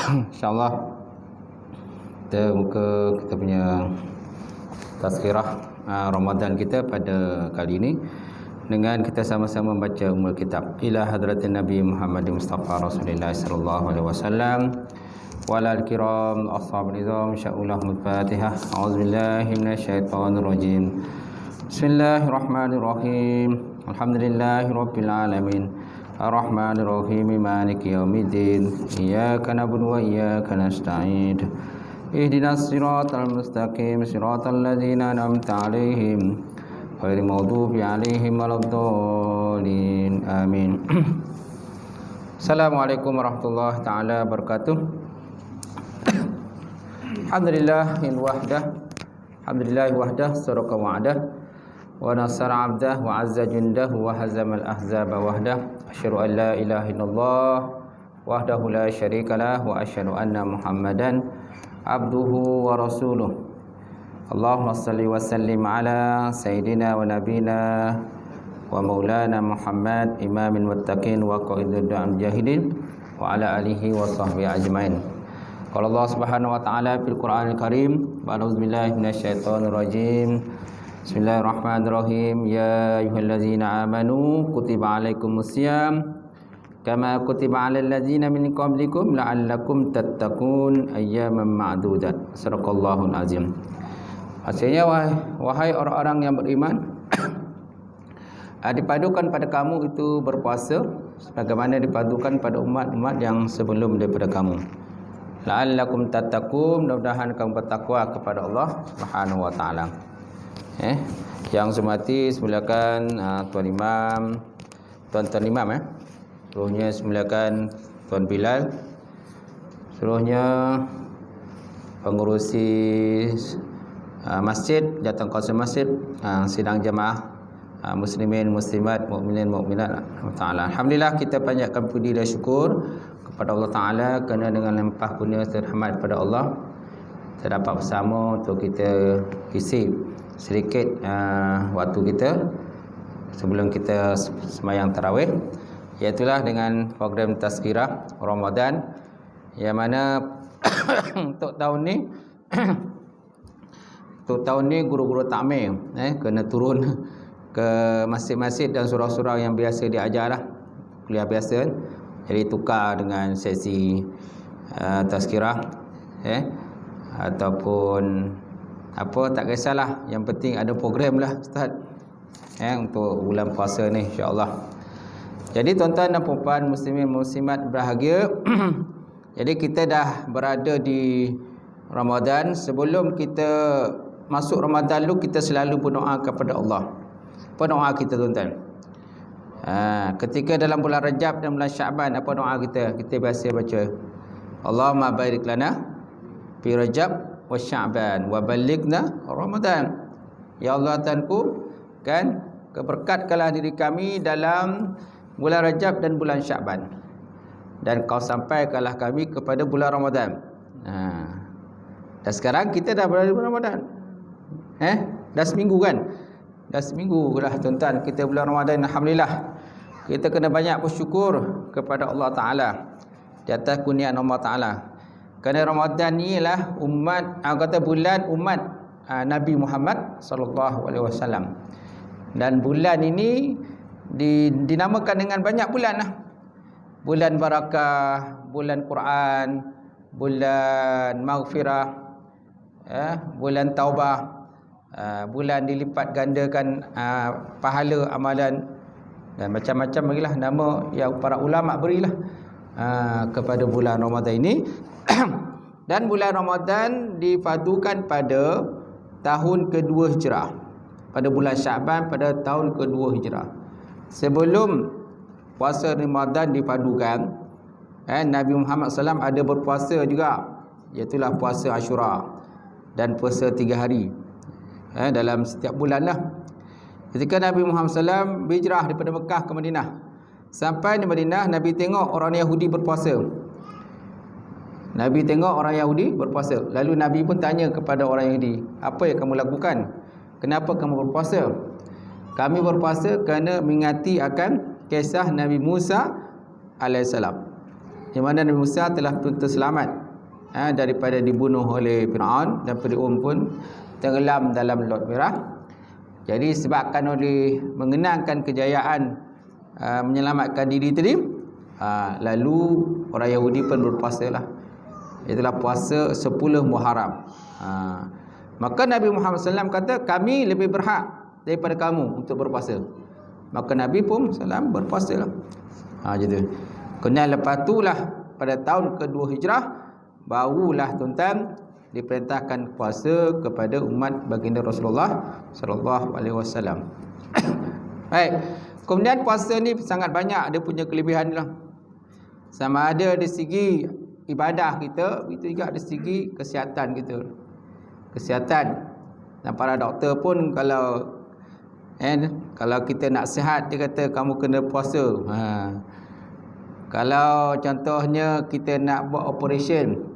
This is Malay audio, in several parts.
InsyaAllah kita muka kita punya tazkirah Ramadan kita pada kali ini dengan kita sama-sama membaca Ummul Kitab ila hadratin Nabi Muhammad Mustafa Rasulullah sallallahu alaihi wasallam walal kiram ashabul nizam sya'ullah al-Fatihah. A'udzubillahi minasyaitonir rajim. Bismillahirrahmanirrahim. Alhamdulillahirabbil alamin. Ar-Rahmanir Rahim Maliki Yaumiddin. Iyyaka na'budu wa iyyaka nasta'in. Ihdinas siratal mustaqim, siratal ladzina an'amta 'alaihim ghairil maghdubi 'alaihim waladdallin. Amin. Assalamualaikum warahmatullahi taala wabarakatuh. Alhamdulillahil wahdah. Alhamdulillahi wahdah, sadaqa wa'dah. Wa nasara 'abdah wa 'azza jundahu wa hazamal ahzaba wahdah. Asyhadu an la ilaha illallah wahdahu la syarikalah wa asyhadu anna Muhammadan abduhu wa rasuluh. Allahumma salli wa sallim ala sayyidina wa nabina wa maulana Muhammad imamil muttaqin wa qaidud mujahidin wa ala alihi wa sahbihi ajmain. Qala Allah Subhanahu wa ta'ala fil Qur'anil Karim, a'udzubillahi minasyaitonir rajim. Bismillahirrahmanirrahim. Ya ayyuhallazina amanu kutiba alaikumusiyam kama kutiba alal ladzina min qablikum la'allakum tattaqun ayyaman ma'dudat. Sadaqallahul azim. Maksudnya wahai orang-orang yang beriman, dipadukan pada kamu itu berpuasa sebagaimana dipadukan pada umat-umat yang sebelum daripada kamu. La'allakum tattaqun, mudah-mudahan kamu bertakwa kepada Allah Subhanahu wa taala. Yang semati semulakan Tuan Imam, Tuan Imam seluruhnya semulakan Tuan Bilal, seluruhnya pengurusi masjid, datang kawasan masjid, sidang jemaah muslimin muslimat, mukminin mukminat taala. Alhamdulillah kita panjatkan puji dan syukur kepada Allah taala kerana dengan limpah kurnia terhormat pada Allah kita dapat bersama untuk kita isi sedikit waktu kita sebelum kita sembahyang tarawih, iaitulah dengan program tazkirah Ramadan yang mana untuk tahun ni guru-guru takmir kena turun ke masjid-masjid dan surau-surau yang biasa diajar lah, kuliah biasa, jadi tukar dengan sesi tazkirah ataupun apa, tak kisahlah, yang penting ada program lah Ustaz untuk bulan puasa ni insya-Allah. Jadi tuan-tuan dan puan muslimin muslimat berbahagia, jadi kita dah berada di Ramadan. Sebelum kita masuk Ramadan dulu, kita selalu berdoa kepada Allah. Apa doa kita tuan-tuan? Ketika dalam bulan Rajab dan bulan Syaban, apa doa kita? Kita biasa baca, Allahumma barik lana fi Rajab wa Sya'ban wa balighna Ramadan. Ya Allah Tuhanku, kan, keberkatkanlah diri kami dalam bulan Rajab dan bulan Sya'ban, dan kau sampaikanlah kami kepada bulan Ramadan. Dan sekarang kita dah berada di bulan Ramadan. Dah seminggu kan? Dah seminggu dah tuan-tuan kita bulan Ramadan. Alhamdulillah. Kita kena banyak bersyukur kepada Allah Ta'ala di atas kurniaan Allah Ta'ala. Kerana Ramadan ni ialah bulan umat Nabi Muhammad sallallahu alaihi wasallam. Dan bulan ini dinamakan dengan banyak bulan lah. Bulan barakah, bulan Quran, bulan maghfirah, bulan taubah, bulan dilipat gandakan pahala amalan, dan macam-macam bagilah nama yang para ulama berilah kepada bulan Ramadan ini. Dan bulan Ramadan dipadukan pada tahun kedua Hijrah, pada bulan Syaban pada tahun kedua Hijrah. Sebelum puasa Ramadan dipadukan, Nabi Muhammad SAW ada berpuasa juga, iaitulah puasa Ashura dan puasa 3 hari dalam setiap bulan lah. Ketika Nabi Muhammad SAW berhijrah daripada Mekah ke Madinah, sampai di Madinah, Nabi tengok orang Yahudi berpuasa. Nabi tengok orang Yahudi berpuasa. Lalu Nabi pun tanya kepada orang Yahudi, apa yang kamu lakukan? Kenapa kamu berpuasa? Kami berpuasa kerana mengingati akan kisah Nabi Musa alaihissalam. di mana Nabi Musa telah terselamat daripada dibunuh oleh Firaun, dan Firaun pun tenggelam dalam Laut Merah. Jadi sebabkan oleh mengenangkan kejayaan menyelamatkan diri tadi, lalu orang Yahudi pun berpuasa lah. Itulah puasa 10 Muharram. Maka Nabi Muhammad SAW kata, kami lebih berhak daripada kamu untuk berpuasa. Maka Nabi pun SAW berpuasa lah. Gitu. Kemudian lepas itulah pada tahun kedua Hijrah, barulah tuan-tuan diperintahkan puasa kepada umat baginda Rasulullah sallallahu alaihi wasallam. Baik. Kemudian puasa ni sangat banyak dia punya kelebihan lah. Sama ada dari segi ibadah kita, itu juga dari segi kesihatan kita. Kesihatan. Dan para doktor pun kalau kita nak sihat, dia kata kamu kena puasa. Kalau contohnya kita nak buat operation,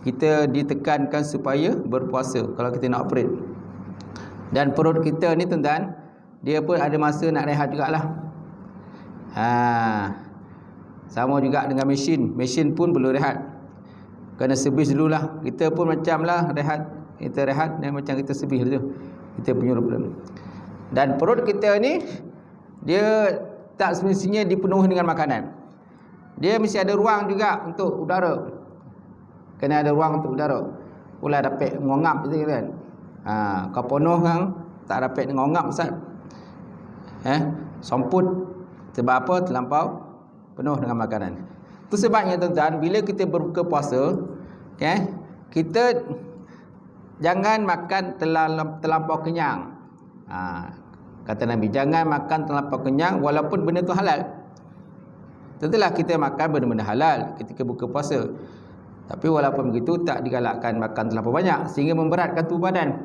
kita ditekankan supaya berpuasa kalau kita nak operate. Dan perut kita ni tuan-tuan, dia pun ada masa nak rehat jugalah. Sama juga dengan mesin. Mesin pun perlu rehat. Kena servis dululah. Kita pun macam lah rehat. Kita rehat dan macam kita servis dulu. Kita punya problem. Dan perut kita ni, dia tak semestinya dipenuhi dengan makanan. Dia mesti ada ruang juga untuk udara. Kena ada ruang untuk udara. Pula dapat ngongap gitu kan. Kau penuh kan, tak dapat ngongap Ustaz. Somput. Sebab apa? Terlampau penuh dengan makanan. Itu sebabnya tuan-tuan, bila kita berbuka puasa, kita jangan makan terlampau kenyang. Kata Nabi, jangan makan terlampau kenyang walaupun benda tu halal. Tentulah kita makan benda-benda halal ketika buka puasa. Tapi walaupun begitu, tak digalakkan makan terlampau banyak sehingga memberatkan tubuh badan.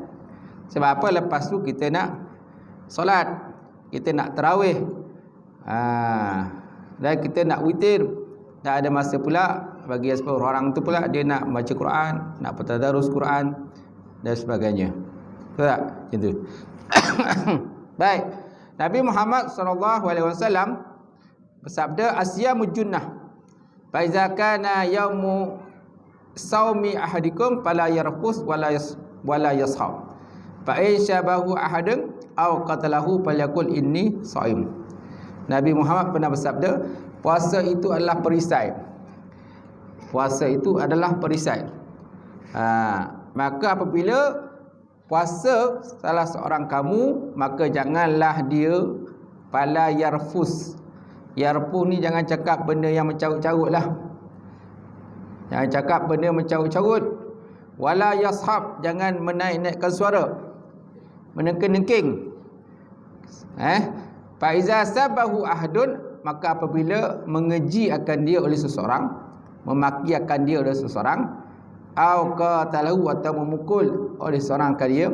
Sebab apa? Lepas tu kita nak solat, kita nak tarawih, dan kita nak witir. Tak ada masa pula bagi orang tu pula dia nak baca Quran, nak bertadarus Quran dan sebagainya. Betul tak? Macam tu. Baik. Nabi Muhammad SAW bersabda, asyamu junnah. Fa iza kana yaumu saumi ahadikum fala yarfus wala yashab. Fa in syabahu ahadun aw qatalahu falyakul inni shaim. Nabi Muhammad pernah bersabda, puasa itu adalah perisai. Puasa itu adalah perisai. Maka apabila puasa salah seorang kamu, maka janganlah dia fala yarfus. Yarfu ni jangan cakap benda yang mencarut-carut lah. Jangan cakap benda mencarut-carut. Wala yashab, jangan menaik-naikkan suara, menengking-nengking. Fa iza sabahu ahadun, maka apabila mengeji akan dia oleh seseorang, memaki akan dia oleh seseorang, au qatalahu, atau memukul oleh seorang akan dia,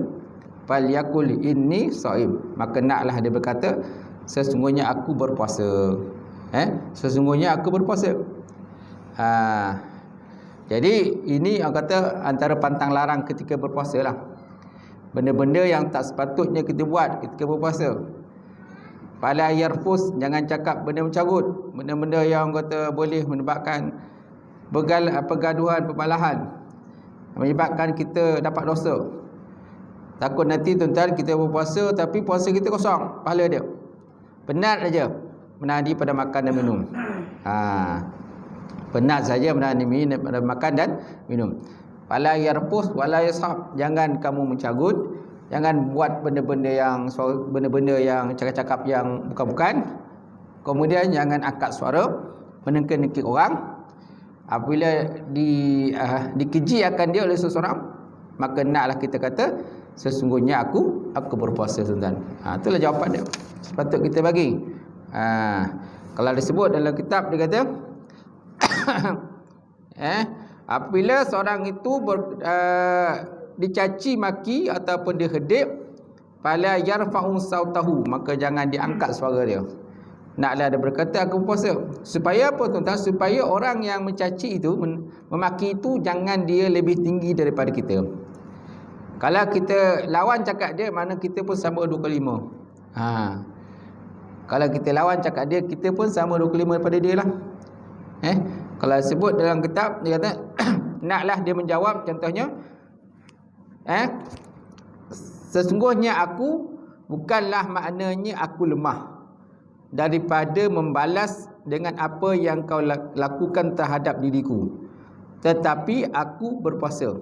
falyakul inni shaim, maka naklah dia berkata, sesungguhnya aku berpuasa. Sesungguhnya aku berpuasa. Jadi ini orang kata antara pantang larang ketika berpuasa lah. Benda-benda yang tak sepatutnya kita buat ketika berpuasa. Fala yarfus, jangan cakap benda mencarut, benda-benda yang kata boleh menyebabkan pergaduhan, permalahan, menyebabkan kita dapat dosa. Takut nanti tuan-tuan kita berpuasa tapi puasa kita kosong pahala dia. Penat saja menahan pada makan dan minum. Penat saja menahan pada makan dan minum. Fala yarfus wala yashab, jangan kamu mencarut, jangan buat benda-benda yang cakap-cakap yang bukan-bukan. Kemudian jangan angkat suara, menengking-nengking orang. Apabila dikeji akan dia oleh seseorang, maka naklah kita kata, sesungguhnya aku berpuasa, tuan-tuan. Itulah jawapan dia. Sepatut kita bagi. Kalau disebut dalam kitab, dia kata apabila seorang itu dicaci maki ataupun dihedip, fala yarfa'u sautahu, maka jangan diangkat suara dia. Naklah dia berkata aku berpuasa. Supaya apa tuan-tuan? Supaya orang yang mencaci itu, memaki itu, jangan dia lebih tinggi daripada kita. Kalau kita lawan cakap dia, mana kita pun sama 25. Kalau kita lawan cakap dia, kita pun sama 25 daripada dia lah. Kalau sebut dalam kitab dia kata naklah dia menjawab contohnya sesungguhnya aku bukanlah maknanya aku lemah daripada membalas dengan apa yang kau lakukan terhadap diriku, tetapi aku berpuasa.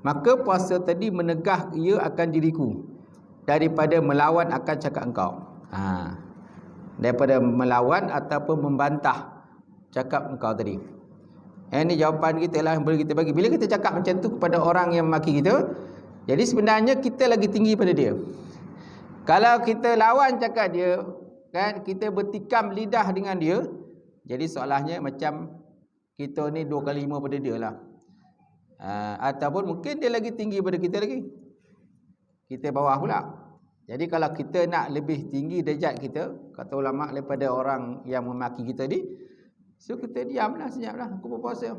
Maka puasa tadi menegah ia akan diriku daripada melawan akan cakap engkau. Daripada melawan ataupun membantah cakap engkau tadi. Ini jawapan kita lah yang boleh kita bagi. Bila kita cakap macam tu kepada orang yang maki kita, jadi sebenarnya kita lagi tinggi pada dia. Kalau kita lawan cakap dia, kan, kita bertikam lidah dengan dia, jadi seolahnya macam kita ni 2 kali 5 pada dia lah. Ataupun mungkin dia lagi tinggi pada kita lagi, kita bawah pula. Jadi kalau kita nak lebih tinggi derajat kita, kata ulama, daripada orang yang memaki kita ni, so kita diamlah, senyaplah, aku berpuasa.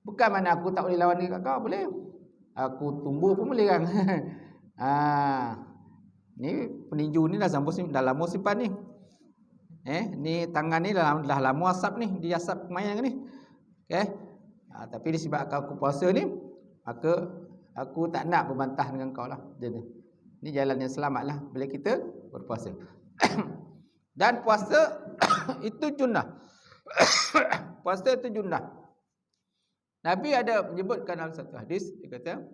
Bukan mana aku tak boleh lawan dengan kau, boleh. Aku tumbuh pun boleh kan. Ni peninju ni dah lama simpan ni. Ni tangan ni dah lama asap ni, dia asap mayang ni. Okey. Tapi disebabkan aku puasa ni, maka aku tak nak berbantah dengan kau lah. Ni jalan yang selamat lah bila kita berpuasa. Dan puasa itu junnah. Puasa itu junnah. Nabi ada menyebutkan dalam satu hadis, dia kata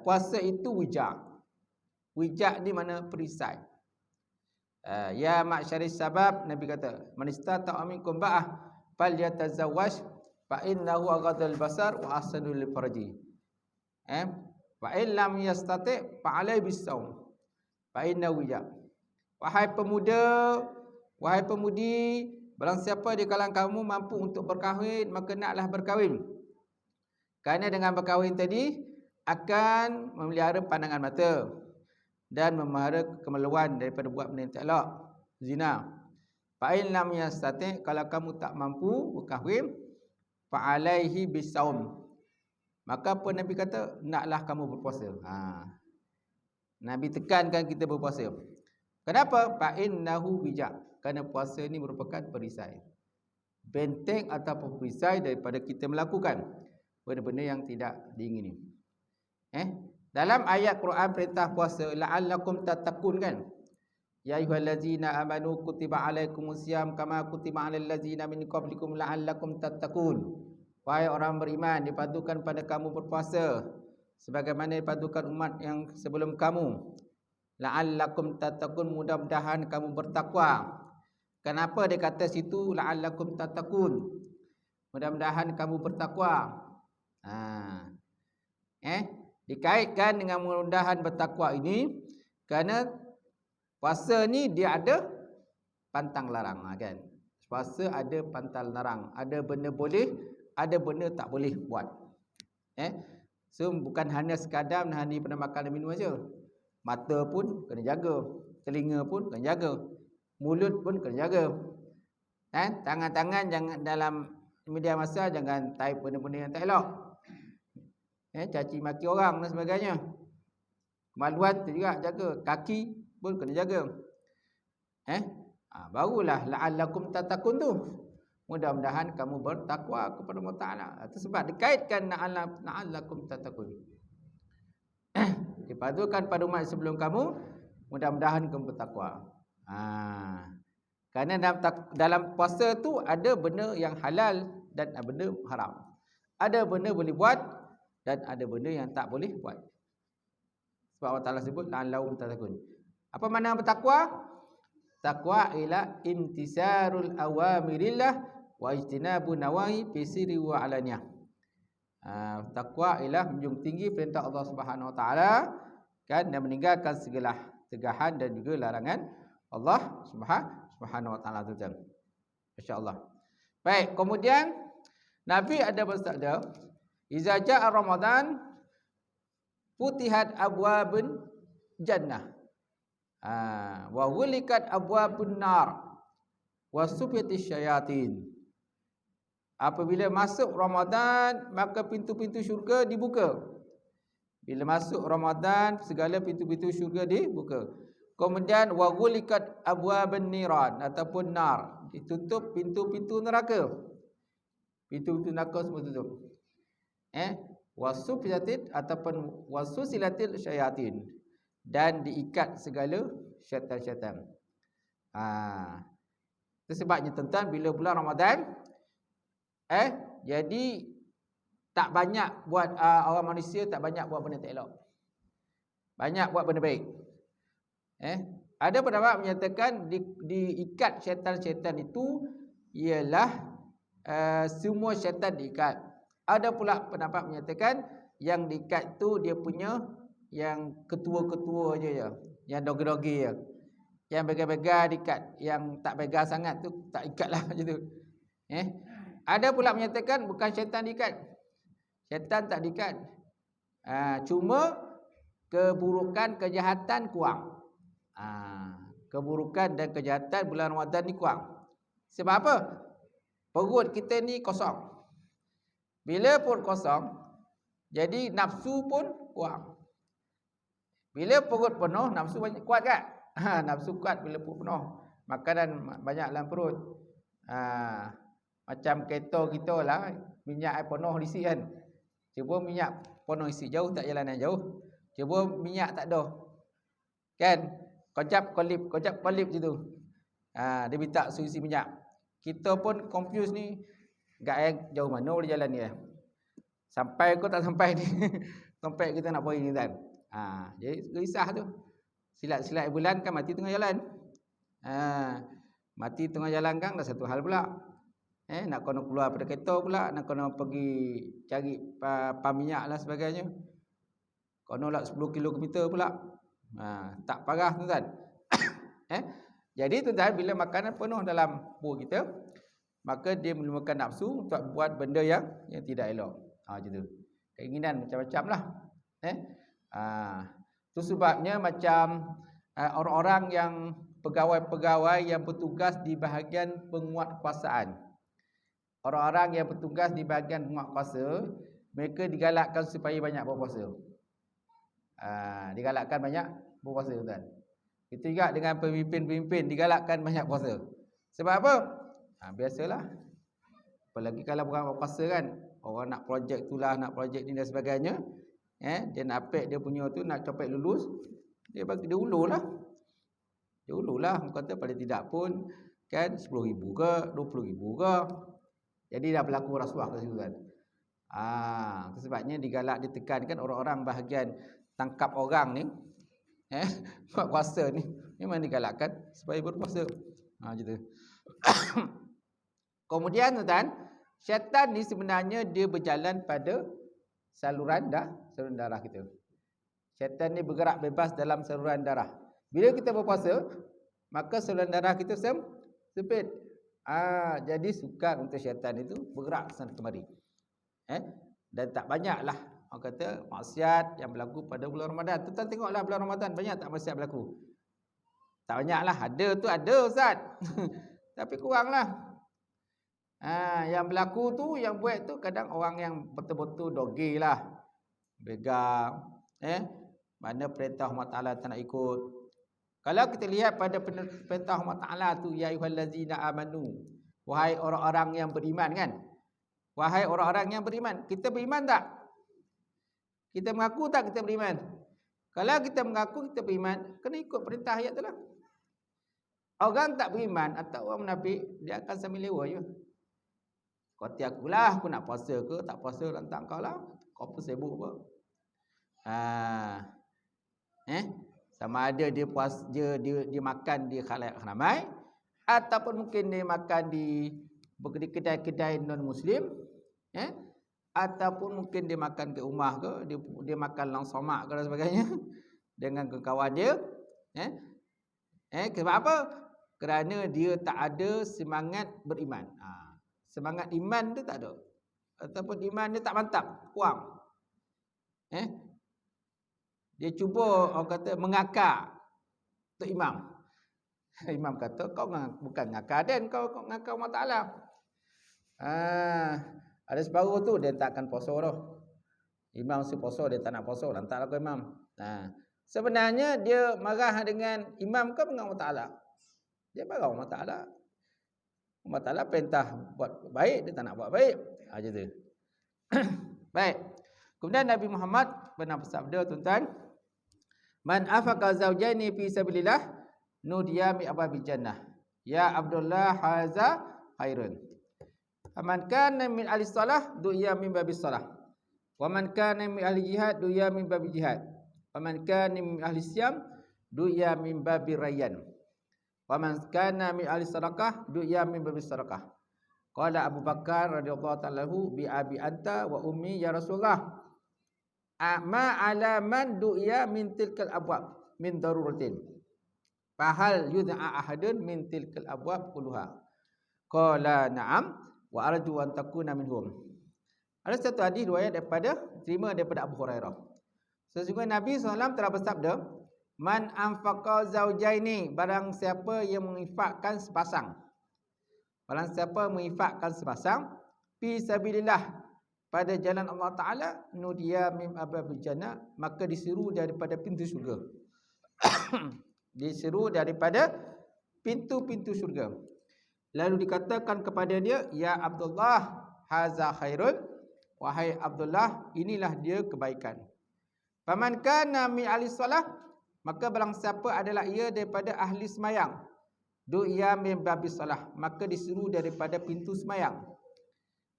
puasa itu wijak. Wijak ni mana perisai. Ya ma'syaris sabab, Nabi kata, man istata'a minkum ba'ah falyatazawwaj fa innahu aghadul basar wa ahsanul farji. Fa in lam yastati' fa alai bisawm fa innahu wijak. Wahai pemuda, wahai pemudi, barang siapa di kalangan kamu mampu untuk berkahwin, maka naklah berkahwin. Kerana dengan berkahwin tadi akan memelihara pandangan mata dan memelihara kemaluan daripada buat benda yang tak elok, zina. Fa in lam yastati', kalau kamu tak mampu berkahwin, fa alaihi bisaum. Maka apa Nabi kata? Naklah kamu berpuasa. Nabi tekankan kita berpuasa. Kenapa? Fa innahu wijak. Kerana puasa ni merupakan perisai, benteng ataupun perisai daripada kita melakukan benda-benda yang tidak diingini. Dalam ayat Quran perintah puasa, la'allakum tattaqun, kan? Ya ayyuhallazina amanu kutiba alaikumusiyam kama kutiba alal ladzina min qablikum la'allakum tattaqun. Wahai orang beriman, dipadukan pada kamu berpuasa sebagaimana dipadukan umat yang sebelum kamu. La'allakum tattaqun, mudah-mudahan kamu bertakwa. Kenapa dia kata situ la'allakum tattaqun? Mudah-mudahan kamu bertakwa. Dikaitkan dengan mudah-mudahan bertakwa ini kerana puasa ni dia ada pantang larang, kan? Puasa ada pantang larang, ada benda boleh, ada benda tak boleh buat. So bukan hanya sekadar menahan pada makan dan minum saja. Mata pun kena jaga, telinga pun kena jaga, mulut pun kena jaga. Tangan-tangan jangan dalam media masa jangan type benda-benda yang tak elok. Caci maki orang dan sebagainya. Kemaluan tu juga jaga, kaki pun kena jaga. Barulah la'allakum tattaqun tu. Mudah-mudahan kamu bertakwa kepada Allah Taala. Itu sebab dikaitkan la'allakum tattaqun. Dipadukan pada umat sebelum kamu, mudah-mudahan kamu bertakwa. Kerana dalam puasa tu ada benda yang halal dan ada benda haram. Ada benda boleh buat dan ada benda yang tak boleh buat. Sebab Allah Taala sebut la'allakum tattaqun. Apa makna bertakwa? Takwa ila imtisarul awamirillah wa ijtinabu nawahi fi sirri wa alaniyah. Takwa ialah menjunjung tinggi perintah Allah Subhanahu Wa Taala, kan, dan meninggalkan segala tegahan dan juga larangan Allah Subhanahu Wa Taala tu. Masya-Allah. Baik, kemudian Nabi ada bersabda, "Iza jaa Ramadan futihat abwabun jannah wa ghulikat abwabun nar wa sufiyatish syayatin." Apabila masuk Ramadan, maka pintu-pintu syurga dibuka. Bila masuk Ramadan, segala pintu-pintu syurga dibuka. Kemudian wa ghulikat abwabun niran ataupun nar, ditutup pintu-pintu neraka. Pintu-pintu neraka semua tutup. Wasufilatil ataupun wasusilatil syayatin, dan diikat segala syaitan-syaitan. Itu sebabnya tuan-tuan, bila bulan Ramadan jadi tak banyak buat orang manusia tak banyak buat benda tak elok. Banyak buat benda baik. Ada pendapat menyatakan diikat syaitan-syaitan itu ialah semua syaitan diikat. Ada pula pendapat menyatakan yang diikat tu dia punya yang ketua-ketua je, yang dogi-dogi je. Yang begar-begar diikat, yang tak begar sangat tu tak ikatlah macam tu. Ada pula menyatakan bukan syaitan diikat. Syaitan tak diikat. Cuma keburukan, kejahatan kurang. Keburukan dan kejahatan bulan Ramadan ni kurang. Sebab apa? Perut kita ni kosong. Bila perut kosong, jadi nafsu pun kurang. Bila perut penuh, nafsu banyak, kuat kan? Nafsu kuat bila perut penuh. Makanan banyak dalam perut. Macam kereta kita lah, minyak air penuh isi kan. Cuba minyak penuh isi, jauh tak jalanan jauh. Cuba minyak tak ada. Kan? Kojap kolip je tu. Dia minta suruh isi minyak. Kita pun confuse ni, gak jauh mana boleh jalan ni. Sampai kau tak sampai ni. Sampai kita nak pergi ni kan. Jadi risah tu. Silat-silat bulan kan mati tengah jalan. Mati tengah jalan kan dah satu hal pula. Nak kena keluar pada kereta pula, nak kena pergi cari pam minyak lah sebagainya. Kena lah 10 km pula. Tak parah tuan-tuan. Jadi tuan-tuan, bila makanan penuh dalam perut kita, maka dia menimbulkan nafsu untuk buat benda yang tidak elok. Macam tu. Keinginan macam-macam lah. Itu sebabnya macam orang-orang yang pegawai-pegawai yang bertugas di bahagian penguatkuasaan. Orang-orang yang bertugas di bahagian penguatkuasa, mereka digalakkan supaya banyak berpuasa. Digalakkan banyak berpuasa, tuan. Itu juga dengan pemimpin-pemimpin digalakkan banyak puasa. Sebab apa? Biasalah. Apalagi kalau bukan berpuasa kan, orang nak projek itulah, nak projek ni dan sebagainya. Dia nak apek dia punya tu, nak copek lulus, dia bagi dia ulurlah. Dia ulurlah, kata paling tidak pun kan 10,000 ke 20,000 ke. Jadi dah berlaku rasuah ke situ kan. Sebabnya digalak, ditekankan orang-orang bahagian tangkap orang ni, buat puasa ni, memang digalakkan supaya berpuasa. Macam tu. Kemudian tuan, syaitan ni sebenarnya dia berjalan pada saluran darah kita. Syaitan ni bergerak bebas dalam saluran darah. Bila kita berpuasa, maka saluran darah kita sempit. Jadi sukar untuk syaitan itu bergerak sana kemari. Dan tak banyaklah orang kata maksiat yang berlaku pada bulan Ramadan. Tuan tengoklah bulan Ramadan banyak tak maksiat berlaku? Tak banyaklah. Ada tu ada, Ustaz. Tapi kuranglah. Yang berlaku tu, yang buat tu kadang orang yang betul-betul dogi lah. Begar. Mana perintah Allah Ta'ala tak nak ikut. Kalau kita lihat pada perintah Allah Ta'ala tu, ya ayyuhallazina amanu, wahai orang-orang yang beriman kan. Wahai orang-orang yang beriman. Kita beriman tak? Kita mengaku tak kita beriman? Kalau kita mengaku kita beriman, kena ikut perintah ayat tu lah. Orang tak beriman atau orang munafik, dia akan sambil lewa je. Kau hati akulah, aku nak puasa ke tak puasa, lantak kau lah. Kau pun sibuk apa? Sama ada dia makan di khalayak ramai, ataupun mungkin dia makan di kedai-kedai non-muslim, ataupun mungkin dia makan ke rumah ke, dia makan langsomak ke dan sebagainya dengan kawan dia. Sebab apa? Kerana dia tak ada semangat beriman. Semangat iman tu tak ada. Ataupun iman dia tak mantap, kurang. Dia cuba orang kata mengakar Tok Imam. Imam kata kau bukan ngakar dan kau ngakar Allah Ta'ala. Ada separuh tu dia tak akan puasa dah. Imam si puasa, dia tak nak puasa, lantaklah kau Imam. Sebenarnya dia marah dengan imam ke dengan Allah Ta'ala? Dia marah Allah Ta'ala. Allah Ta'ala perintah buat baik, dia tak nak buat baik. Macam tu. Baik. Kemudian Nabi Muhammad pernah bersabda, tuan-tuan, man afaqa zawjaini fi sabilillah nudiya mi ababil jannah. Ya Abdullah haza khairun. Man kana min ahli salah du'iya min babis salah. Wa man kana min ahli jihad du'iya min babil jihad. Wa man kana min ahli siyam du'iya min babir rayyan. Wa man kana min ahli sadaqah du'iya min babis sadaqah. Qala Abu Bakar radhiyallahu ta'ala bi abi anta wa ummi ya Rasulullah. Ma ala man du'iya min tilkal abwab min daruratin. Fahal yud'a ahadun min tilkal abwab kulluha. Qala na'am wa arju an takuna minhum. Ada satu hadis riwayat terima daripada Abu Hurairah. Sesungguhnya Nabi SAW telah bersabda, man anfaqa zawjaini, barang siapa yang menginfakkan sepasang. Barang siapa menginfakkan sepasang fi sabilillah, pada jalan Allah Ta'ala, nudiya mim ababil jannah, maka disuruh daripada pintu syurga. Disuruh daripada pintu-pintu syurga. Lalu dikatakan kepada dia, ya Abdullah haza khairun, wahai Abdullah, inilah dia kebaikan. Faman kana min ahli salah, maka barang siapa adalah ia daripada ahli semayang, du'iya min babis salah, maka disuruh daripada pintu semayang.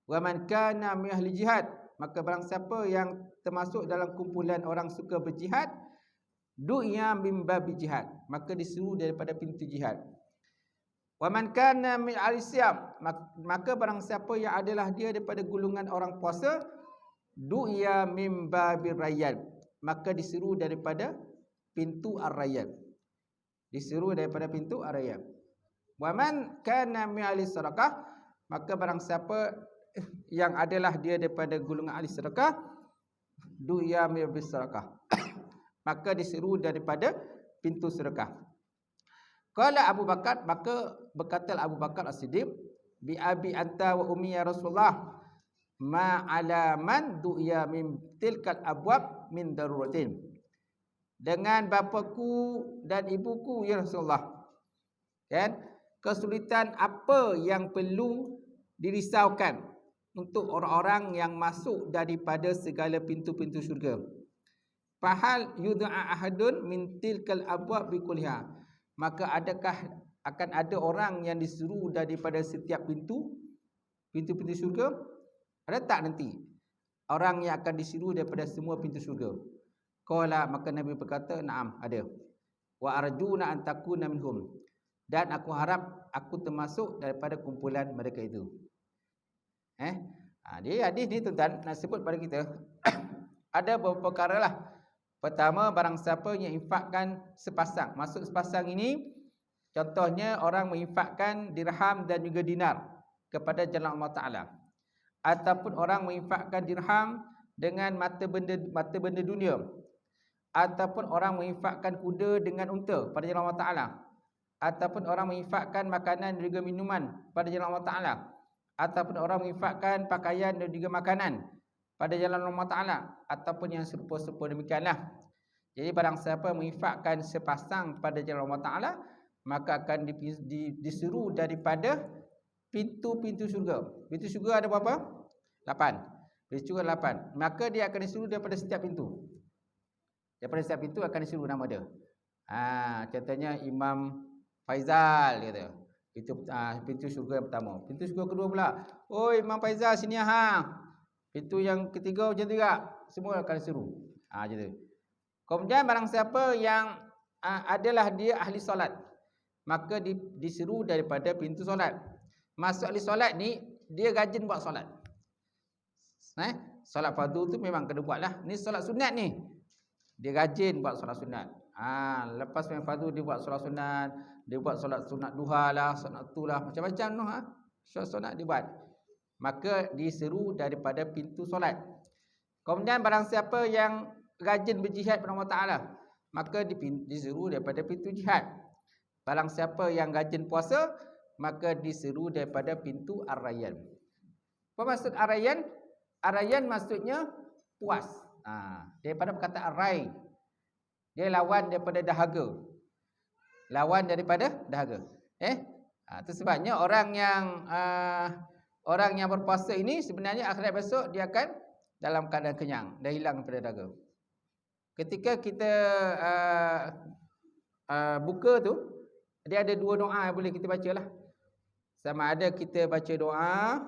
Wa man kana min ahli jihad, maka barang siapa yang termasuk dalam kumpulan orang suka berjihad, du'iya min babi jihad, maka disuruh daripada pintu jihad. Wa man kana min ahli siyam, maka barang siapa yang adalah dia daripada golongan orang puasa, du'iya min babir rayyan, maka disuruh daripada pintu ar-rayyan. Disuruh daripada pintu ar-rayyan. Wa man kana min ahli sadaqah, maka barang siapa yang adalah dia daripada golongan ahli sedekah, du'iya min babis sedekah, maka disuruh daripada pintu sedekah. Qala Abu Bakar, maka berkata Abu Bakar As-Siddiq, bi abi anta wa ummi ya Rasulullah, ma ala man du'iya min tilkal abwab min daruratin. Dengan bapaku dan ibuku ya Rasulullah, kan, kesulitan apa yang perlu dirisaukan untuk orang-orang yang masuk daripada segala pintu-pintu syurga. Fahal yud'a ahadun min tilkal abwab bikulliha, maka adakah akan ada orang yang disuruh daripada setiap pintu-pintu syurga? Ada tak nanti orang yang akan disuruh daripada semua pintu syurga? Qala, maka Nabi berkata, na'am, ada. Wa arjuna an takuna minhum, dan aku harap aku termasuk daripada kumpulan mereka itu. Dia hadis ni tuan-tuan nak sebut pada kita ada beberapa perkara lah. Pertama, barang siapa yang infakkan sepasang. Maksud sepasang ini, contohnya orang menginfakkan dirham dan juga dinar kepada jalan Allah Ta'ala. Ataupun orang menginfakkan dirham dengan mata benda dunia. Ataupun orang menginfakkan kuda dengan unta pada jalan Allah Ta'ala. Ataupun orang menginfakkan makanan dan juga minuman pada jalan Allah Ta'ala. Ataupun orang menginfakkan pakaian dan juga makanan pada jalan Allah Ta'ala, ataupun yang serupa-serupa demikianlah. Jadi barang siapa menginfakkan sepasang pada jalan Allah Ta'ala, maka akan disuruh daripada pintu-pintu syurga. Pintu syurga ada berapa? 8. Pintu syurga 8. Maka dia akan disuruh daripada setiap pintu. Daripada setiap pintu akan disuruh nama dia. Contohnya Imam Faizal kata. Itu pintu syurga yang pertama. Pintu syurga kedua pula, oi Imam Faizal sini hang. Pintu yang ketiga macam tu juga. Semua akan disuruh. Macam tu. Kemudian barang siapa yang adalah dia ahli solat, maka disuruh daripada pintu solat. Masuk ahli solat ni, dia rajin buat solat. Solat fardu tu memang kena buat lah. Ni solat sunat ni, dia rajin buat solat sunat. Lepas main fardu dia buat solat sunat, dia buat solat sunat duha lah, solat tu lah, macam-macam tu solat sunat dia buat. Maka disuruh daripada pintu solat. Kemudian barang siapa yang rajin berjihad pada Allah Ta'ala, maka disuruh daripada pintu jihad. Barang siapa yang rajin puasa, maka disuruh daripada pintu ar-rayyan. Apa maksud ar-rayyan? Ar-rayyan maksudnya puas. Daripada perkataan ray, dia lawan daripada dahaga. Lawan daripada dahaga. Itu sebabnya orang yang orang yang berpuasa ini sebenarnya akhirat besok dia akan dalam keadaan kenyang, dah hilang daripada dahaga. Ketika kita buka tu, dia ada dua doa yang boleh kita bacalah. Sama ada kita baca doa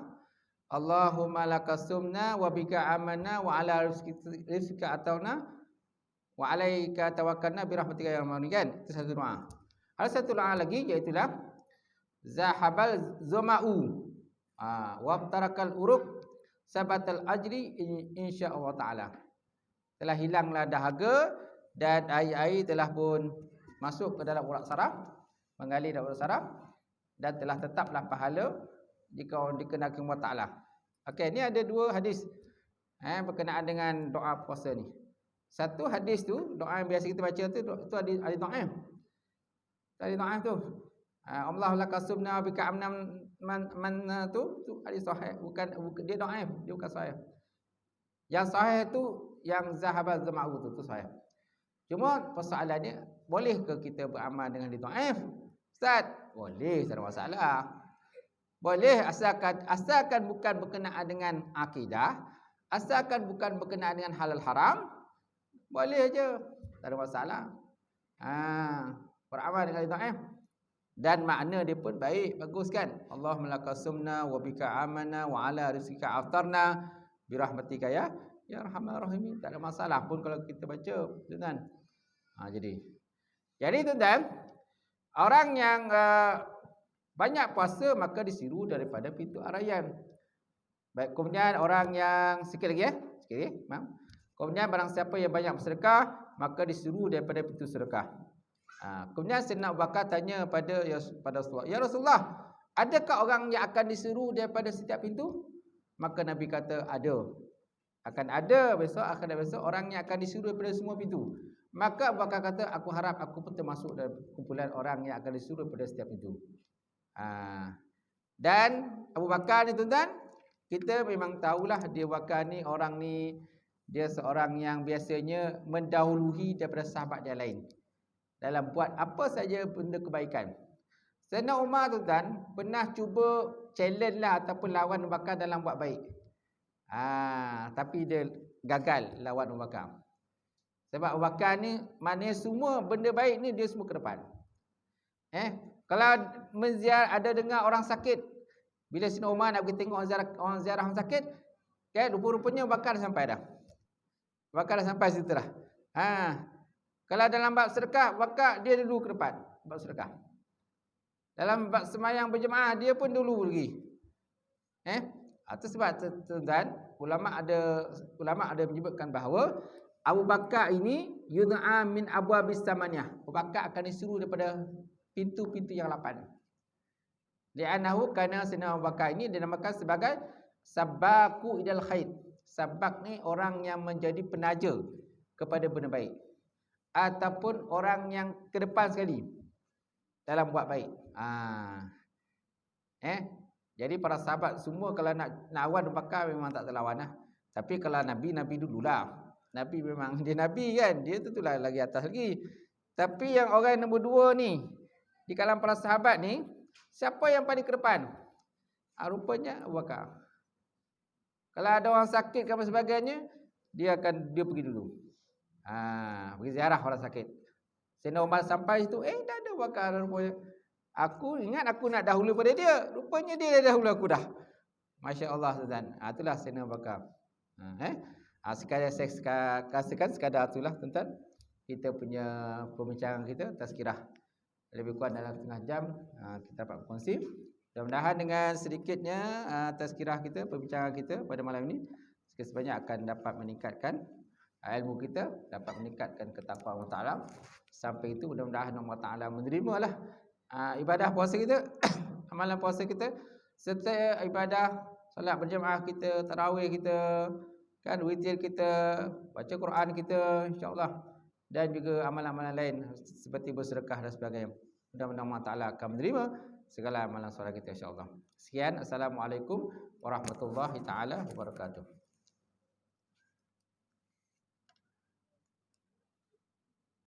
Allahumma lakasumna wa bika amanna wa ala rizqika atawna wa alaika tawakkalna bi rahmatika ya arhamar rahimin. Itu satu doa. Ada satu doa lagi iaitu zahabal zama'u wa tarakal uruk sabatal ajri insyaallah taala. Telah hilanglah dahaga dan air-air telah pun masuk ke dalam urat saraf, mengalir dalam urat saraf, dan telah tetaplah pahala jika orang dikenakan Allah Ta'ala. Okey, ni ada dua hadis berkenaan dengan doa puasa ni. Satu hadis tu, doa yang biasa kita baca tu ada doa. Tadi doa tu. Allah lakasumna bika amnam man tu hadis sahih, bukan dia doa, dia bukan sahih. Yang sahih tu yang zahabaz zama'u tu sahih. Cuma persoalannya, bolehkah kita beramal dengan doa? Ustaz, boleh, tak ada masalah. Boleh asalkan bukan berkenaan dengan akidah, asalkan bukan berkenaan dengan halal haram, boleh je, tak ada masalah. Beramal dengan doa. Dan makna dia pun baik, bagus kan? Allahumma lakasumna wa bika amana wa ala rizqika aftarna bi rahmatika ya arhamar rahimin. Tak ada masalah pun kalau kita baca, tuan. Jadi tuan, orang yang banyak puasa maka disiru daripada pintu araian. Baik, kemudian orang yang sikit lagi. Kemudian barang siapa yang banyak bersedekah maka disiru daripada pintu sedekah. Kemudian Sayyidina Abu Bakar tanya pada Rasulullah, ya Rasulullah, adakah orang yang akan disiru daripada setiap pintu? Maka Nabi kata ada. Akan ada akan ada besok orang yang akan disuruh daripada semua pintu. Maka Abu Bakar kata, aku harap aku pun termasuk dalam kumpulan orang yang akan disuruh daripada setiap pintu. Dan Abu Bakar ni tuan-tuan, kita memang tahulah dia Bakar ni, orang ni dia seorang yang biasanya mendahului daripada sahabat yang lain dalam buat apa saja benda kebaikan. Sayyidina Umar tuan-tuan pernah cuba challenge lah ataupun lawan Abu Bakar dalam buat baik. Tapi dia gagal lawan Abu Bakar. Sebab Abu Bakar ni maknanya semua benda baik ni dia semua ke depan. Kalau ada dengar orang sakit, bila Sayyidina Umar nak pergi tengok orang ziarah orang sakit, rupa-rupanya Abu Bakar dah sampai dah. Abu Bakar dah sampai situ dah. Kalau dalam bab sedekah, Abu Bakar dia dulu ke depan bab sedekah. Dalam bab sembahyang berjemaah dia pun dulu lagi. Itu sebab tuan-tuan, ulama ada menyebutkan bahawa Abu Bakar ini yud'a min abwabis samaniyah. Abu Bakar akan disuruh daripada pintu-pintu yang 8. Li'annahu kana Sayyidina Abu Bakar ini dinamakan sebagai sabaku idal khair. Sabak ni orang yang menjadi penaja kepada benda baik, ataupun orang yang ke depan sekali dalam buat baik. Jadi para sahabat semua kalau nak lawan Abu Bakar memang tak terlawan lah. Tapi kalau Nabi dululah. Nabi memang dia Nabi kan, dia tentulah lagi atas lagi. Tapi yang orang nombor 2 ni, di kalangan para sahabat ni, siapa yang paling ke depan? Rupanya Abu Bakar. Kalau ada orang sakit dan sebagainya, dia pergi dulu. Pergi ziarah orang sakit. Sayyidina Umar sampai situ, dah ada Abu Bakar rupanya. Aku ingat aku nak dahulu pada dia, rupanya dia dah dahulu aku dah. Masya-Allah tuan. Itulah Sayyidina Abu Bakar. Sekadar saya kasihkan sekadar itulah tuan-tuan. Kita punya pembincangan kita tazkirah. Lebih kurang dalam setengah jam kita dapat berkongsi. Mudah-mudahan dengan sedikitnya tazkirah kita, perbincangan kita pada malam ini sebanyak akan dapat meningkatkan ilmu kita, dapat meningkatkan ketakwaan Allah Taala. Sampai itu mudah-mudahan Allah Taala menerimalah ibadah puasa kita, amalan puasa kita, serta ibadah solat berjemaah kita, tarawih kita, kan, witir kita, baca Quran kita, insya-Allah, dan juga amalan-amalan lain seperti bersedekah dan sebagainya. Mudah-mudahan Allah Taala akan menerima segala amalan solat kita, insya-Allah. Sekian, assalamualaikum warahmatullahi taala wabarakatuh.